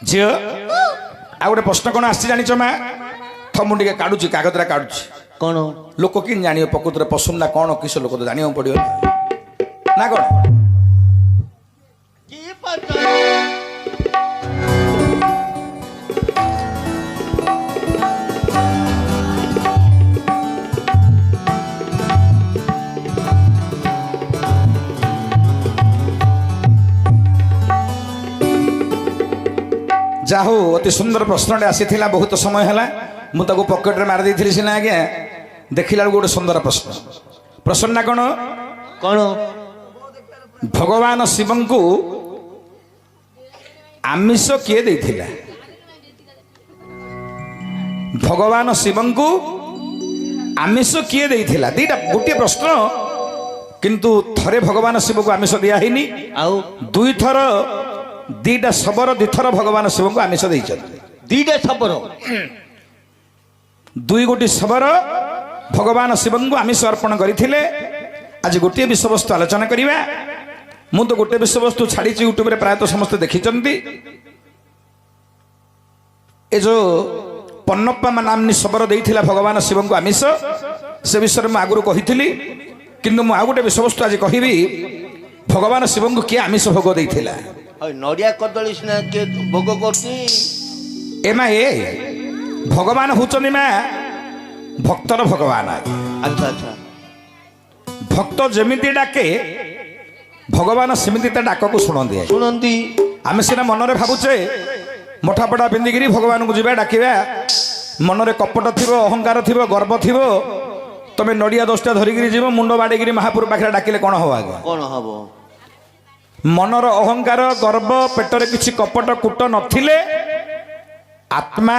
झील आ गोटे प्रश्न कौन आसी जानी मा थ मुझे काढ़ुची कागजरा काढ़ुची कौन लोक कि जान प्रकृत पसंद ना कौन किस लोक तो जाना पड़ो ना कौन जाहू अति सुंदर प्रश्न आसी बहुत समय है मुझे पकेट मारी दी सीना आज्ञा देखला गोटे सुंदर प्रश्न प्रश्न ना कौन कौन भगवान शिव को आमिष किए देथिला भगवान शिव को आमिष किए देथिला दीटा गोटे प्रश्न किंतु थरे भगवान शिव को आमिष दिया ही आउ दुई थर दीटा शबर दिथर भगवान शिव को आमिष देइछन्ति दीटा शबर दुई गोटी शबर भगवान शिव को आमिष अर्पण करथिले आज गोटे विषय वस्तु आलोचना करिबा मु तो गोटे विषय वस्तु छाड़ी यूट्यूब रे प्रायतः समस्त देखिचन्ति ए जो पन्नप्पा नामनी शबर देइथिला भगवान शिव को आमिष से विषय में आगुरु कहिथिली किंतु मु आ गोटे विषय वस्तु आज कहिबी भगवान शिव को किए आमिष भोग देइथिला नड़िया कदली सिना के भोग करती एमा ए भगवान होचनी मा भक्तर भगवान अच्छा अच्छा भक्त जमिति डाके भगवान सेमिति ता डाक को शुणती शुणती आम सीना मनरे भावुचे मठापटा पिंधिकी भगवान को जीवा डाकिबा मनरे कपट थी अहंकार थी गर्व थी तुम नड़िया 10टा धरिकी जीव मुंड बाड़ेगी महापुर पाखे डाकिले कौन हम आगे कौन हम मनर अहंकार गर्व पेटर किसी कपट कूट नथिले आत्मा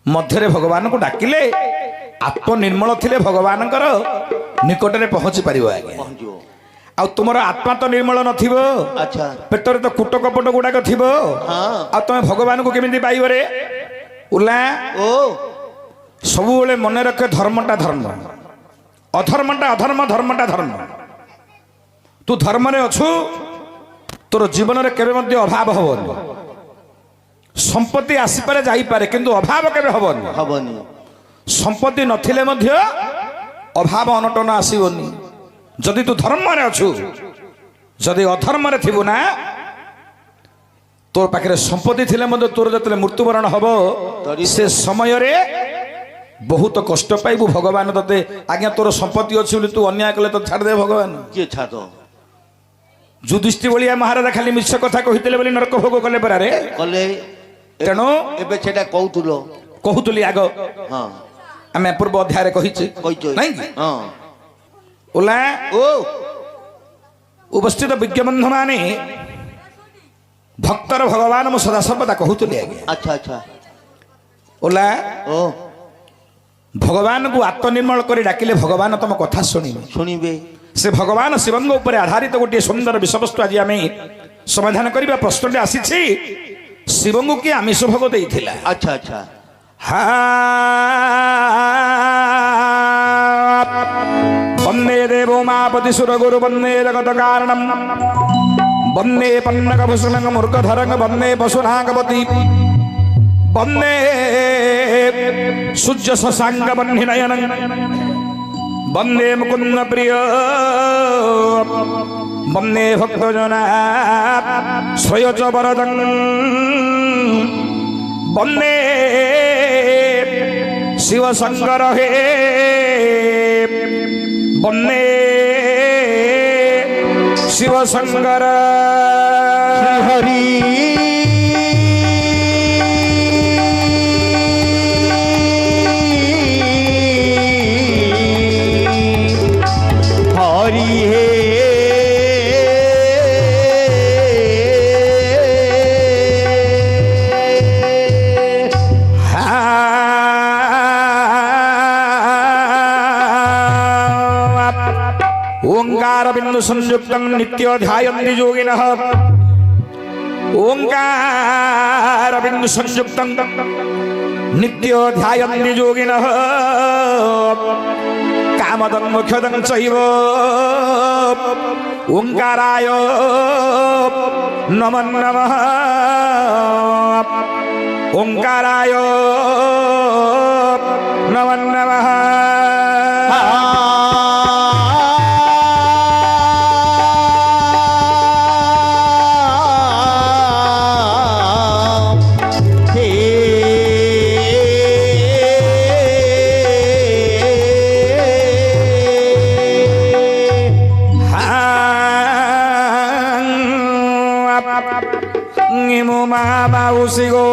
मध्य भगवान को डाकिले आत्म निर्मल थिले भगवान निकट में पहुंची पार आगे आ तुम आत्मा तो निर्मल नथिबो अच्छा पेटर तो कूट कपट गुड़ाक थिबो आ तुम भगवान को केमिति पाइब रे उला ओ सब बेले मन रखे धर्मटा धर्म अधर्मटा अधर्म धर्मटा धर्म तू धर्म रे अछु तोर जीवन रे केबे मध्ये अभाव हबनी संपत्ति आसी पारे जाई पारे किंतु अभाव केबे हबनी हबनी संपत्ति नथिले मध्ये अभाव अनटन आसीबनी जदि तू धर्म रे अछु जदि अधर्म रे थिबु ना तोर पाखरे संपत्ति थिले मध्ये तोर जतले मृत्युवरण हबो से समय रे बहुत कष्ट पाइबु भगवान तते आज्ञा तोर संपत्ति अछि बोली तू अन्याय कले तो छाड़ दे भगवान के छाड़ युधिष्ठिर बलिया महाराज खाली मिछ कथा कहितले बोली नरक भोग कले परा रे कले तेणु एबे सेटा कहउतुलो कहूतली आग हां आमे पूर्व अध्याय रे कहिछि नहीं कि हां ओला ओ उपस्थित विज्ञ बंधु माने भक्तर भगवान मु सदा सर्वदा कहूतली आगे अच्छा अच्छा ओला ओ भगवान को आत्मनिर्मल कर डाकिले भगवान तुम कथा शुणिबे शुणिबे से भगवान शिवंग उपर आधारित गोटे सुंदर विषयवस्तु आज आम समाधान करवा प्रश्न आसी शिवंग किए आमिष भोग देइथिला अच्छा अच्छा वंदे देवो मापति सुर गुरु वंदे जगत कारणम वंदे पन्नक भूषणंग मूर्खधरंग वंदे पशुनागपति वंदे सूर्य शशांक बन्हिनयन वंदे मुकुंद प्रिय वंदे भक्तजना स्वयच वरदं वंदे शिव शंकर हे वंदे शिव शंकर हरि ओंकार बिंदु संयुक्त नित्य ध्यायन्ति योगिनः ओंकार बिंदु संयुक्त नित्य ध्यायन्ति योगिनः कामदं मोक्षदं चैव ओंकाराय नमो नमः ओंकाराय नमः नमः Ngimu mama usigo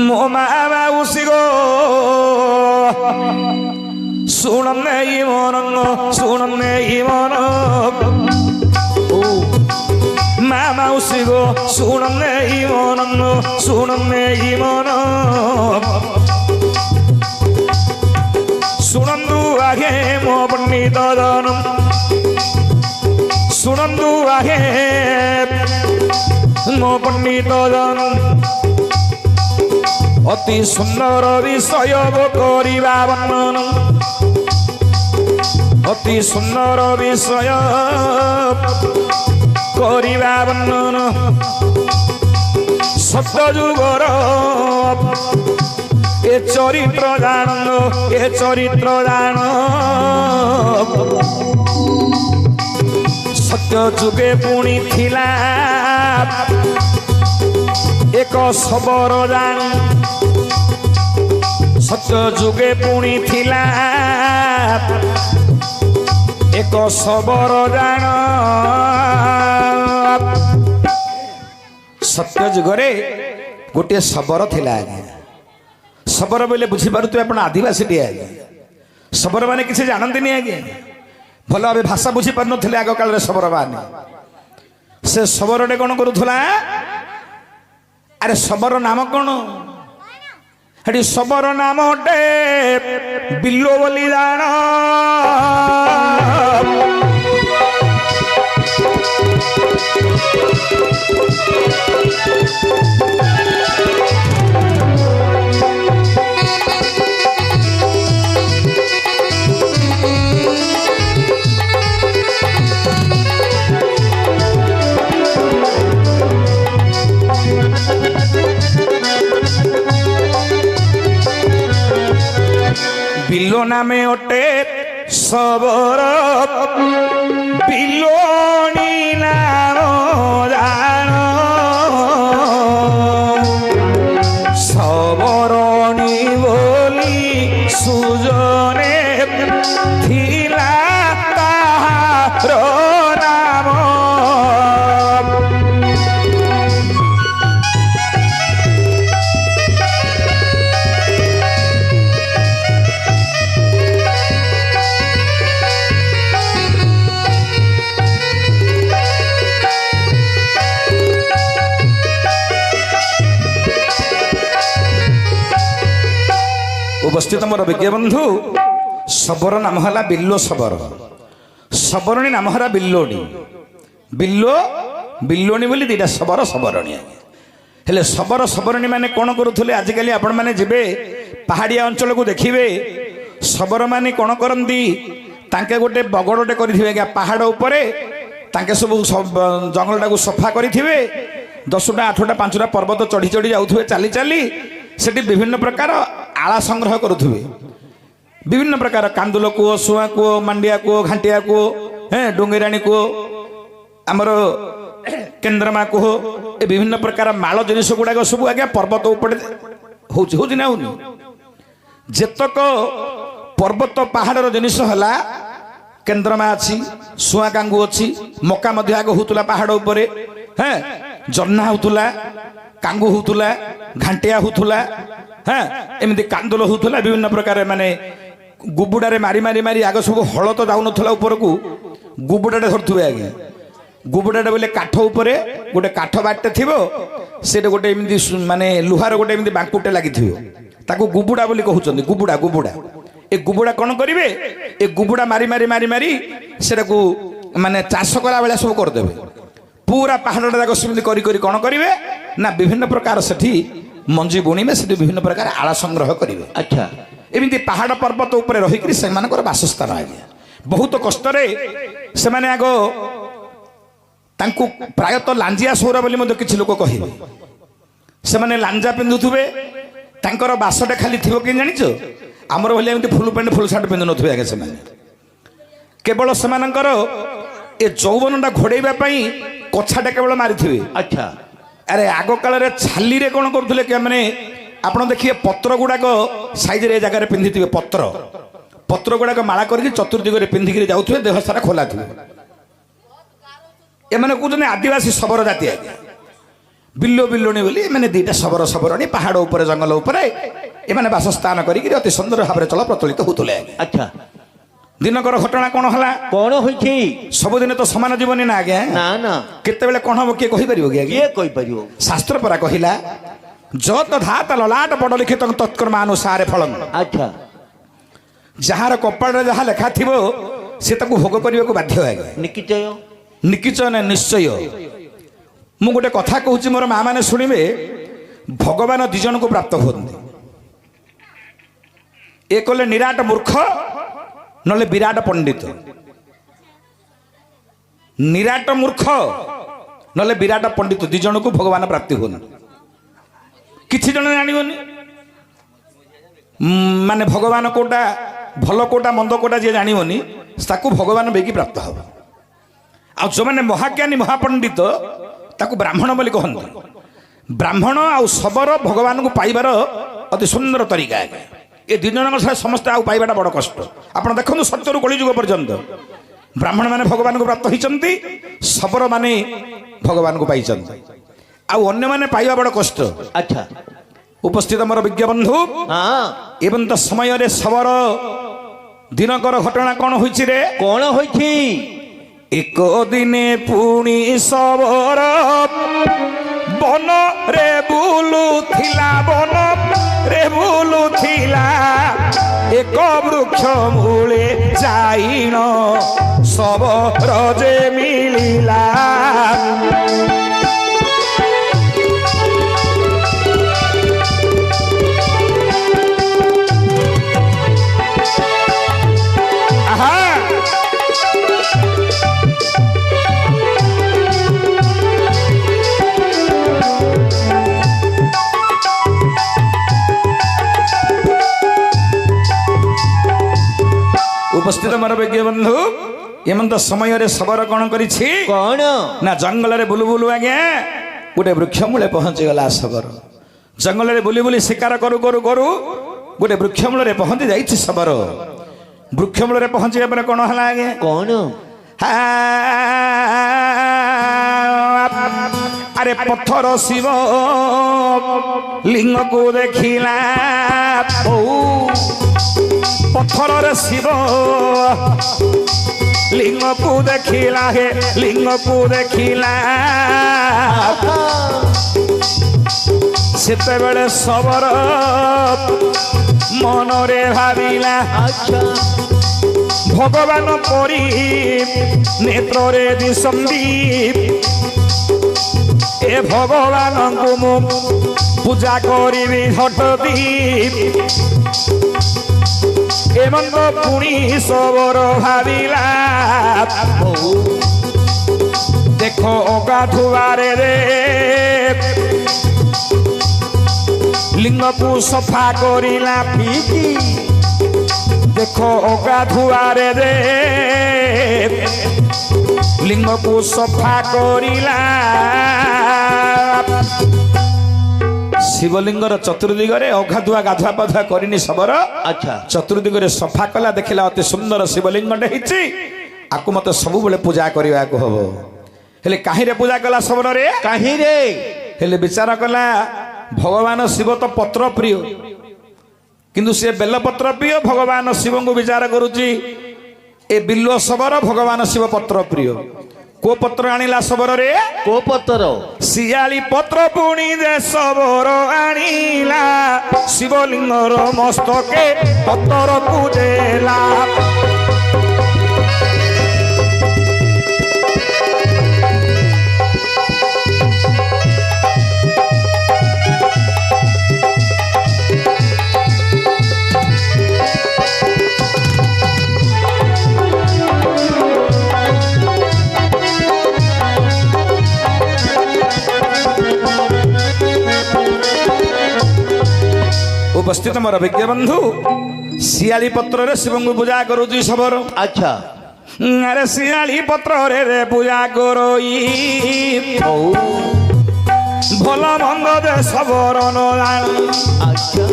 mo mama usigo sunamne imono mama usigo sunamne imono सुनंदु आगे मो पंडित जनम सुनंदु आगे मो पंडित जनम अति सुंदर विषय करिबा वर्णन अति सुंदर विषय करिबा वर्णन सत्यजुगर ए चरित्र जान सत्य जुगे पुणी थिला एक सबर जान सत्य जुगे पुणी थिला एक सबर जान सत्य जुगरे गोटे सबर थिला सबर बोले बुझीपारे आप आदिवासी टे आज्ञा सबर मैंने किसी जानते नहीं आज्ञा भल भाव भाषा बुझी पार नुले आग काल सबर माने से सबरटे कौन करूला अरे सबर नाम कौन हेटी सबर नाम टे बिल्लो बोली जान बिल्लो नामे ओटे सबर बिल्लोनी नाम जान सबरणी बोली सुजने थिला ताहार नाम उपस्थित मोर विज्ञ बंधु सबर नाम है बिल्लो सबर सबरणी नाम है बिल्लोनी बिल्लो बिल्लोनी बोली दीटा सबर सबरणी हेले सबर सबरणी माने कौन करुले आजिकल आपण मैंने जीवे पहाड़िया अंचल को देखिए सबर माने कौन करती तांके गोटे बगड़टे करेंगे पहाड़ उपरे तांके सब जंगल टाक सफा करेंगे 10टा 8टा 5टा पर्वत चढ़ी चढ़ी जाऊे चली चली सेठी विभिन्न प्रकार आला संग्रह करुवे विभिन्न प्रकार कांदुल कूओ सुआ कूओ मांडिया कूओ घाटिया कूओ डोंगेराणी कूओ आमर केन्द्रमा कूओ ए विभिन्न प्रकार माल जिनिस गुड़ाक सब आज्ञा पर्वत उपरे होना होनी जेतक पर्वत पहाड़र जिनिस है केन्द्रमा अच्छी सुआ कांगू अच्छी मका आग होता पहाड़ उपरे जन्ना होता कांगू होता घाटिया होता एमती कांदुल होता विभिन्न प्रकार माने गुबुड़े मारी मारी मारी आग सब हल तो जाऊन ऊपर को गुबुड़े धरुवे आज्ञा गुबुड़े बोले काठ उपरे गोटे काठ बाटे थी से गोटे एमती माने लुहार गोटे एमती बांकुटे लगी ताको गुबुड़ा बोली कहते गुबुड़ा गुबुड़ा ए गुबुड़ा कौन करेंगे ए गुबुड़ा मारी मारी मारी मारी से माने चाष कला बेला सब करदे पूरा पहाड़ा जाक सेमती करी कौन करेंगे ना विभिन्न प्रकार से मंजी बुणीमे से विभिन्न प्रकार आला संग्रह करेंगे। अच्छा एमती पहाड़ पर्वत उपरे रही बासस्थान आज्ञा बहुत कष्ट से आग ତାଙ୍କୁ ପ୍ରାୟତଃ ଲାଞ୍ଜିଆ ସୌର ବୋଲି ମଧ୍ୟ କିଛି ଲୋକ କହିବେ। ସେମାନେ ଲାଞ୍ଜା ପିନ୍ଧୁଥିବେ, ତାଙ୍କର ବାସଟା ଖାଲି ଥିବ କି ଜାଣିଛ? ଆମର ଭଳି ଏମିତି ଫୁଲ ପ୍ୟାଣ୍ଟ ଫୁଲ ସାର୍ଟ ପିନ୍ଧୁ ନଥିବେ ଆଜ୍ଞା। ସେମାନେ କେବଳ ସେମାନଙ୍କର ଏ ଯୌବନଟା ଘୋଡ଼େଇବା ପାଇଁ କଛାଟା କେବଳ ମାରିଥିବେ। ଆଚ୍ଛା ଆରେ ଆଗ କାଳରେ ଛାଲିରେ କ'ଣ କରୁଥିଲେ କି ମାନେ ଆପଣ ଦେଖିବେ ପତ୍ର ଗୁଡ଼ାକ ସାଇଜରେ ଏ ଜାଗାରେ ପିନ୍ଧିଥିବେ। ପତ୍ର ଗୁଡ଼ାକ ମାଳା କରିକି ଚତୁର୍ଦିଗରେ ପିନ୍ଧିକିରି ଯାଉଥିବେ, ଦେହ ସାରା ଖୋଲା ଥିବ। ଏମାନେ କହୁଛନ୍ତି ଆଦିବାସୀ ଶବର ଜାତି ଆଜ୍ଞା। ବିଲ୍ଲୋଣୀ ବୋଲି ଏମାନେ ଦିଟା ଶବରଣୀ ପାହାଡ଼ ଉପରେ ଜଙ୍ଗଲ ଉପରେ ଏମାନେ ବାସସ୍ଥାନ କରିକି ଅତି ସୁନ୍ଦର ଭାବରେ ଚଳ ପ୍ରଚଳିତ ହଉଥିଲେ ଆଜ୍ଞା। ଆଚ୍ଛା ଦିନକର ଘଟଣା କ'ଣ ହେଲା? କଣ ହୋଇଛି? ସବୁଦିନ ତ ସମାନ ଜୀବନୀ ନା ଆଜ୍ଞା। ନା ନା, କେତେବେଳେ କ'ଣ ହବ କିଏ କହିପାରିବ କି ଆଜ୍ଞା? କିଏ କହିପାରିବ? ଶାସ୍ତ୍ର ପରା କହିଲା ଯତ ଧାତ ଲଲାଟ ବଡ଼ ଲିଖିତ ତତ୍କର୍ମାନୁସାରେ ଫଳଂ। ଆଚ୍ଛା ଯାହାର କପାଳରେ ଯାହା ଲେଖା ଥିବ ସେ ତାକୁ ଭୋଗ କରିବାକୁ ବାଧ୍ୟ ଆଜ୍ଞା। ନିଶ୍ଚୟ ନା ନିଶ୍ଚୟ। ମୁଁ ଗୋଟେ କଥା କହୁଛି, ମୋର ମା ମାନେ ଶୁଣିବେ। ଭଗବାନ ଦି ଜଣଙ୍କୁ ପ୍ରାପ୍ତ ହୁଅନ୍ତି। ଏ କଲେ ନିରାଟ ମୂର୍ଖ, ନହେଲେ ବିରାଟ ପଣ୍ଡିତ। ନିରାଟ ମୂର୍ଖ ନହେଲେ ବିରାଟ ପଣ୍ଡିତ, ଦି ଜଣକୁ ଭଗବାନ ପ୍ରାପ୍ତି ହୁଅନ୍ତି। କିଛି ଜଣ ଜାଣିବନି ମାନେ ଭଗବାନ କୋଉଟା ଭଲ କୋଉଟା ମନ୍ଦ କୋଉଟା ଯିଏ ଜାଣିବନି ତାକୁ ଭଗବାନ ବେଗି ପ୍ରାପ୍ତ ହବ। ଆଉ ଯେଉଁମାନେ ମହାଜ୍ଞାନୀ ମହାପଣ୍ଡିତ ତାକୁ ବ୍ରାହ୍ମଣ ବୋଲି କହନ୍ତି। ବ୍ରାହ୍ମଣ ଆଉ ଶବର ଭଗବାନଙ୍କୁ ପାଇବାର ଅତି ସୁନ୍ଦର ତରିକା ଆଜ୍ଞା। ଏ ଦୁଇ ଜଣଙ୍କ ସହ ସମସ୍ତେ ଆଉ ପାଇବାଟା ବଡ଼ କଷ୍ଟ। ଆପଣ ଦେଖନ୍ତୁ ସତ୍ୟରୁ କଳିଯୁଗ ପର୍ଯ୍ୟନ୍ତ ବ୍ରାହ୍ମଣ ମାନେ ଭଗବାନଙ୍କୁ ପ୍ରାପ୍ତ ହୋଇଛନ୍ତି, ଶବର ମାନେ ଭଗବାନଙ୍କୁ ପାଇଛନ୍ତି। ଆଉ ଅନ୍ୟମାନେ ପାଇବା ବଡ଼ କଷ୍ଟ। ଆଚ୍ଛା ଉପସ୍ଥିତ ମୋର ବିଜ୍ଞ ବନ୍ଧୁ, ଏବଂ ତ ସମୟରେ ଶବର ଦିନକର ଘଟଣା କ'ଣ ହୋଇଛି ରେ? କଣ ହୋଇଛି? ଏକ ଦିନେ ପୁଣି ଶବର ବନରେ ବୁଲୁଥିଲା, ଏକ ବୃକ୍ଷ ମୂଳେ ଯାଇଣ ଶବର ଯେ ମିଳିଲା। ଉପସ୍ଥିତ ମୋର ବିଜ୍ଞ ବନ୍ଧୁ, ଏମନ୍ତ ସମୟରେ ଶବର କ'ଣ କରିଛି? କଣ ନା ଜଙ୍ଗଲରେ ବୁଲୁ ବୁଲୁ ଆଜ୍ଞା ଗୋଟେ ବୃକ୍ଷ ମୂଳେ ପହଞ୍ଚିଗଲା। ଶବର ଜଙ୍ଗଲରେ ବୁଲି ବୁଲି ଶିକାର କରୁ କରୁ କରୁ ଗୋଟେ ବୃକ୍ଷ ମୂଳରେ ପହଞ୍ଚି ଯାଇଛି ଶବର। ବୃକ୍ଷ ମୂଳରେ ପହଞ୍ଚିବା ପରେ କ'ଣ ହେଲା ଆଜ୍ଞା? କଣ? ଆରେ ପଥର ଶିବ ଲିଙ୍ଗକୁ ଦେଖିଲା। ପଥରରେ ଶିବ ଲିଙ୍ଗକୁ ଦେଖିଲା, ହେ ଲିଙ୍ଗକୁ ଦେଖିଲା। ସେତେବେଳେ ଶବର ମନରେ ଭାବିଲା, ଭଗବାନ ପରି ନେତ୍ରରେ ଦିଶନ୍ତି, ଏ ଭଗବାନଙ୍କୁ ମୁଁ ପୂଜା କରିବି ଝଟଦି। ଏମନ୍ତ ପୁଣି ଶବର ଭାବିଲା, ଦେଖ ଅଗାଧୁଆରେ ରେ ଲିଙ୍ଗକୁ ସଫା କରିଲା ପିକି। ଦେଖ ଅଗାଧୁଆରେ ରେ ଲିଙ୍ଗକୁ ସଫା କରିଲା। ଶିବଲିଙ୍ଗର ଚତୁର୍ଦିଗରେ ଅଗାଧୁଆ ଗାଧୁଆ ପାଧୁଆ କରିନି ଶବର। ଆଚ୍ଛା ଚତୁର୍ଦିଗରେ ସଫା କଲା, ଦେଖିଲା ଅତି ସୁନ୍ଦର ଶିବଲିଙ୍ଗଟେ ହେଇଛି। ଆକୁ ମତେ ସବୁବେଳେ ପୂଜା କରିବାକୁ ହବ। ହେଲେ କାହିଁରେ ପୂଜା କଲା ଶବରରେ? କାହିଁରେ? ହେଲେ ବିଚାର କଲା, ଭଗବାନ ଶିବ ତ ପତ୍ର ପ୍ରିୟ, କିନ୍ତୁ ସେ ବେଲପତ୍ର ପ୍ରିୟ। ଭଗବାନ ଶିବଙ୍କୁ ବିଚାର କରୁଛି, ଏ ବିଲ୍ୱ ଶବର, ଭଗବାନ ଶିବ ପତ୍ର ପ୍ରିୟ। କୋ ପତ୍ର ଆଣିଲା ଶବରରେ? କୋ ପତ୍ର? ଶିଆଳି ପତ୍ର ପୁଣି ଯେ ଶବର ଆଣିଲା, ଶିବଲିଙ୍ଗର ମସ୍ତକେ ପତରକୁ ଦେଲା। ଉପସ୍ଥିତ ମୋର ବିଜ୍ଞ ବନ୍ଧୁ ଶିଆଳି ପତ୍ରରେ ଶିବଙ୍କୁ ପୂଜା କରୁଛି ସବର। ଆଚ୍ଛା ଆରେ ଶିଆଳି ପତ୍ରରେ ରେ ପୂଜା କରଇ ହଉ ଭଲ ମନ୍ଦ ଦେ ସବର ନ ଜାଣ ଆଚ୍ଛା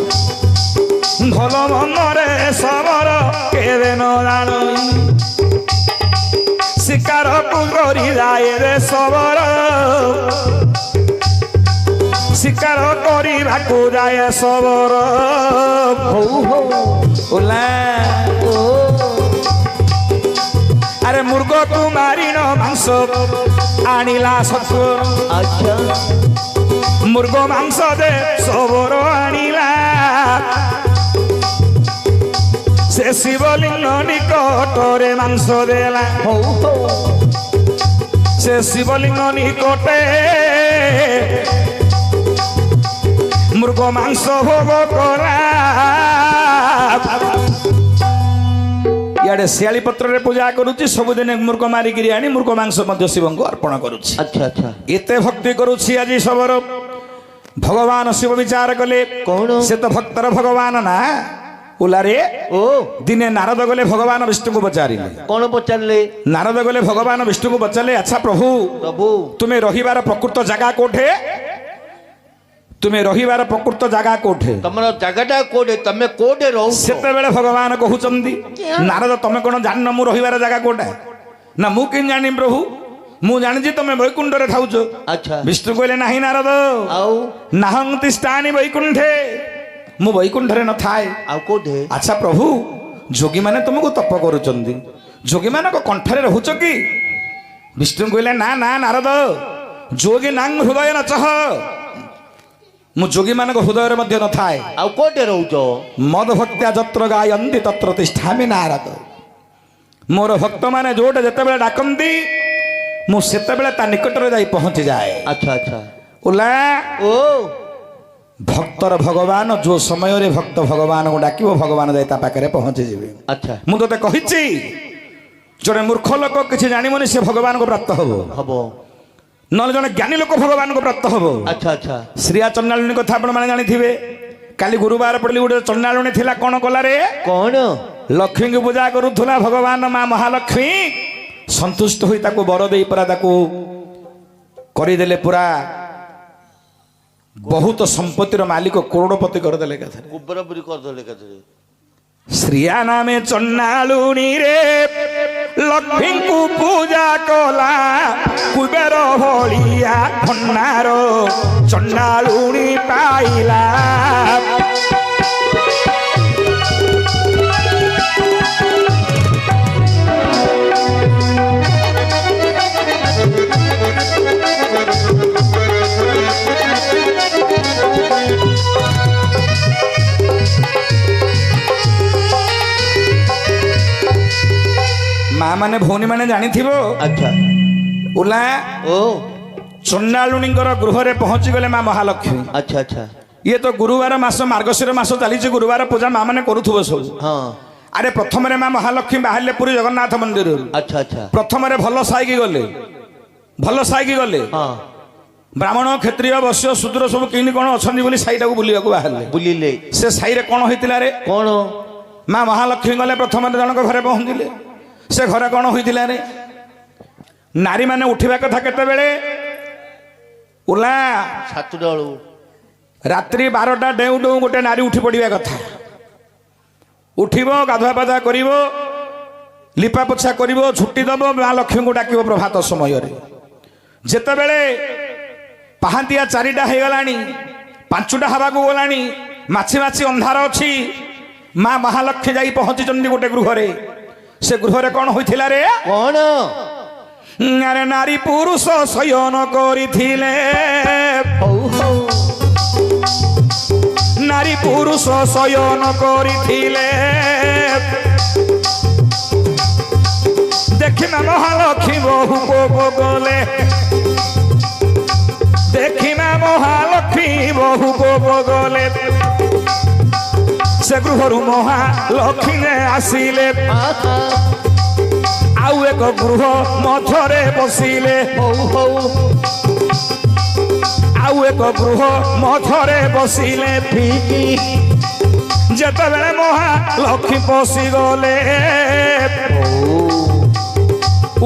ଭଲ ମନ୍ଦରେ ସବର କେବେ ନ ଜାଣ ଶିକାରକୁ କରି ଯାଏ ରେ ସବର ଶିକାର କରିବାକୁ ଯାଏ ସବର ହଉ ହଉ ଓଲା ଓ ଆରେ ମୃଗକୁ ମାରିଣ ମାଂସ ଆଣିଲା ସତ୍ଵ ଆଚ୍ଛା ମୃଗ ମାଂସ ଦେ ସବର ଆଣିଲା ସେ ଶିବଲିଙ୍ଗ ନିକଟରେ ମାଂସ ଦେଲା ହଉ ହଉ ସେ ଶିବଲିଙ୍ଗ ନିକଟେ ମୃଗ ମାଂସ ଭୋଗ କଲା ଇଆଡେ ଶିଆଳି ପତ୍ରରେ ପୂଜା କରୁଛି ସବୁଦିନ ମୃଗ ମାରିକିରି ଆଣି ମୃଗ ମାଂସ ମଧ୍ୟ ଶିବଙ୍କୁ ଅର୍ପଣ କରୁଛି। ଆଚ୍ଛା ଆଚ୍ଛା ଏତେ ଭକ୍ତି କରୁଛି ଆଜି ସବର ଭଗବାନ ଶିବ ବିଚାର କଲେ କଣ? ସେ ତ ଭକ୍ତର ଭଗବାନ ନା ଓଲାରେ ଓ ଦିନେ ନାରଦ ଗଲେ ଭଗବାନ ବିଷ୍ଣୁଙ୍କୁ ପଚାରିଲେ କଣ ପଚାରିଲେ ନାରଦ ଗଲେ ଭଗବାନ ବିଷ୍ଣୁଙ୍କୁ ପଚାରିଲେ ଆଚ୍ଛା ପ୍ରଭୁ ପ୍ରଭୁ ତୁମେ ରହିବାର ପ୍ରକୃତ ଜାଗା କୋଠେ ତୁମେ ରହିବାର ପ୍ରକୃତ ଜାଗା କୋଠେ ତମର ଜାଗାଟା କୋଉଠି ତମେ କୋଉଠି ରହୁଛ ସେତେବେଳେ ଭଗବାନ କହୁଛନ୍ତି ନାରଦ ତମେ କଣ ଜାଣିନ ମୁଁ ରହିବାର ଜାଗା କୋଉଟା ନା ମୁଁ କେମିତି ଜାଣିବି ପ୍ରଭୁ ମୁଁ ଜାଣିଛି ତମେ ବୈକୁଣ୍ଠରେ ଥାଉଛ ଆଚ୍ଛା ବିଷ୍ଣୁ କହିଲେ ନାହିଁ ନାରଦ ଆଉ ନାହଂ ତିଷ୍ଠାନି ବୈକୁଣ୍ଠେ ମୁଁ ବୈକୁଣ୍ଠରେ ନଥାଏ ଆଉ କୋଉଠି ଆଚ୍ଛା ପ୍ରଭୁ ଯୋଗୀମାନେ ତୁମକୁ ତପ କରୁଛନ୍ତି ଯୋଗୀମାନଙ୍କ କଣ୍ଠରେ ରହୁଛ କି ବିଷ୍ଣୁ କହିଲେ ନା ନା ନାରଦ ଯୋଗୀ ନାଙ୍ଗ ହୃଦୟ ନଚହ ମୁଁ ଯୋଗୀମାନଙ୍କ ହୃଦୟରେ ମଧ୍ୟ ନଥାଏ ଆଉ କୋଉଠି ରହୁଛ ମଦ ଭକ୍ତ୍ୟା ଯତ୍ର ଗାୟନ୍ତି ତତ୍ର ତିଷ୍ଠାମି ନାରଦ ମୋର ଭକ୍ତମାନେ ଯୋଉଟା ଯେତେବେଳେ ଡାକନ୍ତି ମୁଁ ସେତେବେଳେ ତା ନିକଟରେ ଯାଇ ପହଞ୍ଚିଯାଏ ଆଚ୍ଛା ଆଚ୍ଛା ଓଲା ଓ ଭକ୍ତର ଭଗବାନ ଯୋଉ ସମୟରେ ଭକ୍ତ ଭଗବାନଙ୍କୁ ଡାକିବ ଭଗବାନ ଯାଇ ତା ପାଖରେ ପହଞ୍ଚିଯିବେ ଆଚ୍ଛା ମୁଁ ତତେ କହିଛି ଜଣେ ମୂର୍ଖ ଲୋକ କିଛି ଜାଣିବନି ସେ ଭଗବାନଙ୍କୁ ପ୍ରାପ୍ତ ହବ ହବ ନହେଲେ ଜଣେ ଜ୍ଞାନୀ ଲୋକ ଭଗବାନଙ୍କୁ ପ୍ରାପ୍ତ ହବ ଆଚ୍ଛା ଆଚ୍ଛା ଶ୍ରୀୟା ଚଣ୍ଡାଳୁଣୀ କଥା ଆପଣମାନେ ଜାଣିଥିବେ କାଲି ଗୁରୁବାର ପଡ଼ିଲି ଗୋଟେ ଚଣ୍ଡାଳୁଣୀ ଥିଲା କଣ କଲାରେ କଣ ଲକ୍ଷ୍ମୀଙ୍କୁ ପୂଜା କରୁଥିଲା ଭଗବାନ ମା ମହାଲକ୍ଷ୍ମୀ ସନ୍ତୁଷ୍ଟ ହୋଇ ତାକୁ ବର ଦେଇ ପୁରା ତାକୁ କରିଦେଲେ ପୁରା ବହୁତ ସମ୍ପତ୍ତିର ମାଲିକ କରୋଡ଼ପତି କରିଦେଲେ ଏକାଥରେ ଗୋବର ପୁରୀ କରିଦେଲେ ଏକାଥରେ ଶ୍ରୀୟା ନାମେ ଚଣ୍ଡାଳୁଣୀ ରେ ଲକ୍ଷ୍ମୀଙ୍କୁ ପୂଜା କଲା କୁବେର ଭଳିଆ ଭଣ୍ଡାର ଚଣ୍ଡାଳୁଣୀ ପାଇଲା ମା ମାନେ ଭଉଣୀ ମାନେ ଜାଣିଥିବ ଆଚ୍ଛା ଓଲା ଓ ଚଣ୍ଡାଳୁଣୀଙ୍କର ଗୃହରେ ପହଞ୍ଚିଗଲେ ମା ମହାଲକ୍ଷ୍ମୀ ଆଚ୍ଛା ଆଚ୍ଛା ଇଏ ତ ଗୁରୁବାର ମାସ ମାର୍ଗଶିର ମାସ ଚାଲିଛି ଗୁରୁବାର ପୂଜା ମା ମାନେ କରୁଥିବ ସବୁ ହଁ ଆରେ ପ୍ରଥମରେ ମା ମହାଲକ୍ଷ୍ମୀ ବାହାରିଲେ ପୁରୀ ଜଗନ୍ନାଥ ମନ୍ଦିରରୁ ଆଚ୍ଛା ଆଚ୍ଛା ପ୍ରଥମରେ ଭଲ ସାଇକି ଗଲେ ହଁ ବ୍ରାହ୍ମଣ କ୍ଷତ୍ରିୟ ବୈଶ୍ୟ ଶୂଦ୍ର ସବୁ କେମିତି କଣ ଅଛନ୍ତି ବୋଲି ସାଇଟାକୁ ବୁଲିବାକୁ ବାହାରିଲେ ବୁଲିଲେ ସେ ସାଇରେ କଣ ହେଇଥିଲା ରେ କଣ ମା ମହାଲକ୍ଷ୍ମୀ ଗଲେ ପ୍ରଥମରେ ଜଣଙ୍କ ଘରେ ପହଞ୍ଚିଲେ ସେ ଘରେ କଣ ହୋଇଥିଲା ରେ ନାରୀ ମାନେ ଉଠିବା କଥା କେତେବେଳେ ଓଲା ସାତଟା ବେଳୁ ରାତ୍ରି 12ଟା ଡେଉଁ ଡେଉଁ ଗୋଟେ ନାରୀ ଉଠି ପଡ଼ିବା କଥା ଉଠିବ ଗାଧୁଆ ପାଧୁଆ କରିବ ଲିପା ପୋଛା କରିବ ଛୁଟି ଦେବ ମା ଲକ୍ଷ୍ମୀଙ୍କୁ ଡାକିବ ପ୍ରଭାତ ସମୟରେ ଯେତେବେଳେ ପାହାନ୍ତିଆ 4ଟା ହେଇଗଲାଣି 5ଟା ହେବାକୁ ଗଲାଣି ମାଛି ମାଛି ଅନ୍ଧାର ଅଛି ମା ମହାଲକ୍ଷ୍ମୀ ଯାଇ ପହଞ୍ଚିଛନ୍ତି ଗୋଟେ ଗୃହରେ ସେ ଗୃହରେ କଣ ହୋଇଥିଲା ରେ କଣ ଆରେ ନାରୀ ପୁରୁଷ ଶୟନ କରିଥିଲେ ହଉ ହଉ ନାରୀ ପୁରୁଷ ଶୟନ କରିଥିଲେ ଦେଖି ମା ମହାଲକ୍ଷ୍ମୀ ବହୁ କୋପ ଗଲେ ଦେଖି ମା ମହାଲକ୍ଷ୍ମୀ ବହୁ କୋପ ଗଲେ ସେ ଗୃହରୁ ମହାଲକ୍ଷ୍ମୀ ଆସିଲେ ଆହା ଆଉ ଏକ ଗୃହ ମଧ୍ୟରେ ବସିଲେ ହଉ ହଉ ଆଉ ଏକ ଗୃହ ମଧ୍ୟରେ ବସିଲେ ଠିକି ଯେତେବେଳେ ମହାଲକ୍ଷ୍ମୀ ପଶିଗଲେ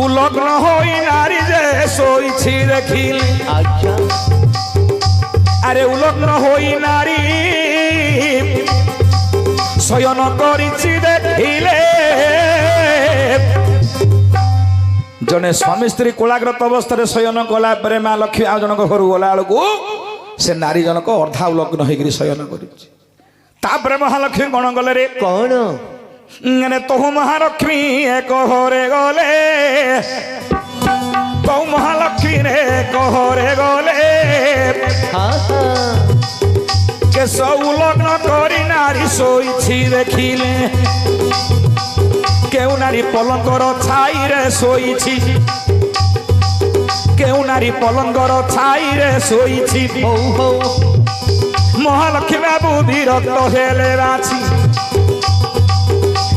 ଉଲଗ୍ନ ହୋଇ ନାରୀ ଯେ ଶୋଇଛି ଦେଖିଲେ ଆଚ୍ଛା ଆରେ ଉଲଗ୍ନ ହୋଇ ନାରୀ ଶୟନ କରିଛି ଦେଖିଲେ ଜଣେ ସ୍ୱାମୀ ସ୍ତ୍ରୀ କୋଳାଗ୍ରତ ଅବସ୍ଥାରେ ଶୟନ କଲା ପରେ ମା ଲକ୍ଷ୍ମୀ ଆଉ ଜଣଙ୍କ ଘରୁ ଗଲା ବେଳକୁ ସେ ନାରୀ ଜଣକ ଅର୍ଦ୍ଧା ଉଲଗ୍ନ ହେଇକିରି ଶୟନ କରିଛି ତାପରେ ମହାଲକ୍ଷ୍ମୀ କଣ ଗଲେ ରେ କଣ ତହୁ ମହାଲକ୍ଷ୍ମୀ ଏକ ଘରେ ଗଲେ ତହୁ ମହାଲକ୍ଷ୍ମୀ ରେ ଘରେ ଗଲେ ହଁ ହଁ କେଶ ଉଲଗ୍ନ କରି ନାରୀ ଶୋଇଛି ଦେଖିଲେ কেউ নারী পলঙ্কর ছাইরে শোইছি কেউ নারী পলঙ্কর ছাইরে শোইছি হৌ হৌ মহালক্ষ্মী বাবু বিরক্ত হেলে বাছি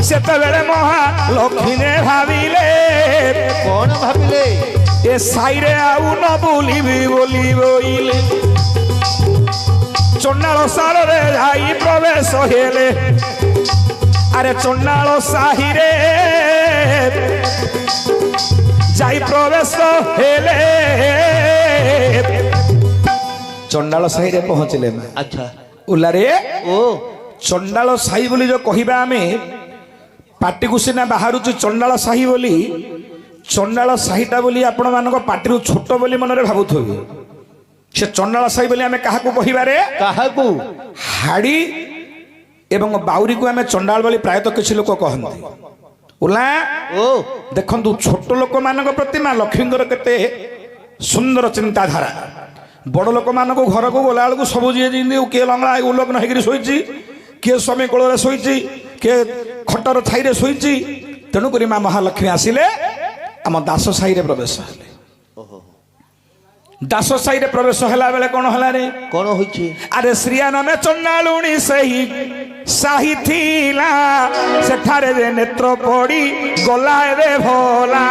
সেতবেলে মহালক্ষ্মী নে ভাবিলে কଣ ভাবিলে এ সাইরে আউ ন বুলিবি বলি বইলে চন্ডাল সারে যাই প্রবেশ হেলে আরে চন্ডাল সাহিরে যাই প্রবেশ হেলে চন্ডাল সাহিরে পৌঁছলে মা আচ্ছা উল্লারে ও চন্ডাল সাহি বলি যে কহিবা আমি পাটিকু সিনা বাহারুଛୁ চন্ডাল সাহি বলি চন্ডাল সাহিটা বলি আপন মানক পাটিরু ছোট বলি মନରେ ভাবুথিবে সে চন্ডাল সাহি বলি আমি কাহাকু কহিবারে কাহাকু হাড়ি এবং বাউরিକୁ ଆମେ ଚଣ୍ଡାଳ ବୋଲି ପ୍ରାୟତଃ କିଛି ଲୋକ କହନ୍ତି ଓଲା ଓ ଦେଖନ୍ତୁ ଛୋଟ ଲୋକମାନଙ୍କ ପ୍ରତି ମା ଲକ୍ଷ୍ମୀଙ୍କର କେତେ ସୁନ୍ଦର ଚିନ୍ତାଧାରା ବଡ଼ ଲୋକମାନଙ୍କୁ ଘରକୁ ଗଲାବେଳକୁ ସବୁ ଯିଏ ଯେମିତି କିଏ ଲଙ୍ଗଳା ଉଲଗ୍ନ ହେଇକିରି ଶୋଇଛି କିଏ ସ୍ୱାମୀ କୋଳରେ ଶୋଇଛି କିଏ ଖଟର ଛାଇରେ ଶୋଇଛି ତେଣୁକରି ମା ମହାଲକ୍ଷ୍ମୀ ଆସିଲେ ଆମ ଦାସ ସାହିରେ ପ୍ରବେଶ ହେଲେ ଦାସ ସାହିରେ ପ୍ରବେଶ ହେଲା ବେଳେ କଣ ହେଲା ରେ କଣ ହୋଇଛି ଆରେ ଶ୍ରିୟା ନାମେ ଚଣ୍ଡାଳୁଣୀ ସେହି ସାହି ଥିଲା ସେଠାରେ ଯେ ନେତ୍ର ପଡ଼ି ଗଲା ରେ ଭୋଲା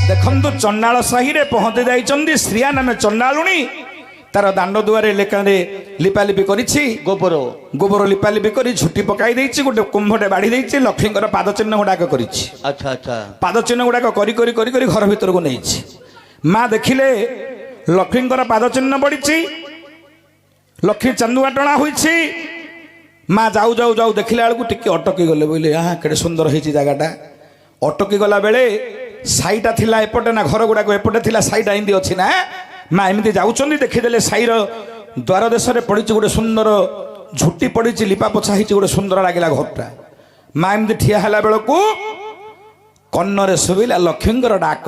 ଦେଖନ୍ତୁ ଚଣ୍ଡାଳ ସାହିରେ ପହଞ୍ଚି ଯାଇଛନ୍ତି ଶ୍ରିୟା ନାମେ ଚଣ୍ଡାଳୁଣୀ ତାର ଦାଣ୍ଡ ଦୁଆରେ ଲେଖାରେ ଲିପାଲିପି କରିଛି ଗୋବର ଲିପାଲିପି କରି ଝୁଟି ପକାଇ ଦେଇଛି ଗୋଟେ କୁମ୍ଭଟେ ବାଢି ଦେଇଛି ଲକ୍ଷ୍ମୀଙ୍କର ପାଦ ଚିହ୍ନ ଗୁଡାକ କରିଛି ଆଚ୍ଛା ଆଚ୍ଛା ପାଦ ଚିହ୍ନ ଗୁଡାକ କରି କରି କରି କରି ଘର ଭିତରକୁ ନେଇଛି ମା ଦେଖିଲେ ଲକ୍ଷ୍ମୀଙ୍କର ପାଦ ଚିହ୍ନ ପଡିଛି ଲକ୍ଷ୍ମୀ ଚାନ୍ଦୁଆ ଟଣା ହୋଇଛି ମା ଯାଉ ଯାଉ ଯାଉ ଦେଖିଲା ବେଳକୁ ଟିକେ ଅଟକି ଗଲେ ବୋଇଲେ କେଡେ ସୁନ୍ଦର ହେଇଛି ଜାଗାଟା ଅଟକି ଗଲା ବେଳେ ସାଇଟା ଥିଲା ଏପଟେ ନା ଘର ଗୁଡାକ ଏପଟେ ଥିଲା ସାଇଟା ଏମିତି ଅଛି ନା ମା ଏମିତି ଯାଉଛନ୍ତି ଦେଖିଦେଲେ ସାଇର ଦ୍ୱାର ଦେଶରେ ପଡିଛି ଗୋଟେ ସୁନ୍ଦର ଝୁଟି ପଡିଛି ଲିପା ପୋଛା ହେଇଛି ଗୋଟେ ସୁନ୍ଦର ଲାଗିଲା ଘରଟା ମା ଏମିତି ଠିଆ ହେଲା ବେଳକୁ କର୍ଣ୍ଣରେ ଶୁଭିଲା ଲକ୍ଷ୍ମୀଙ୍କର ଡାକ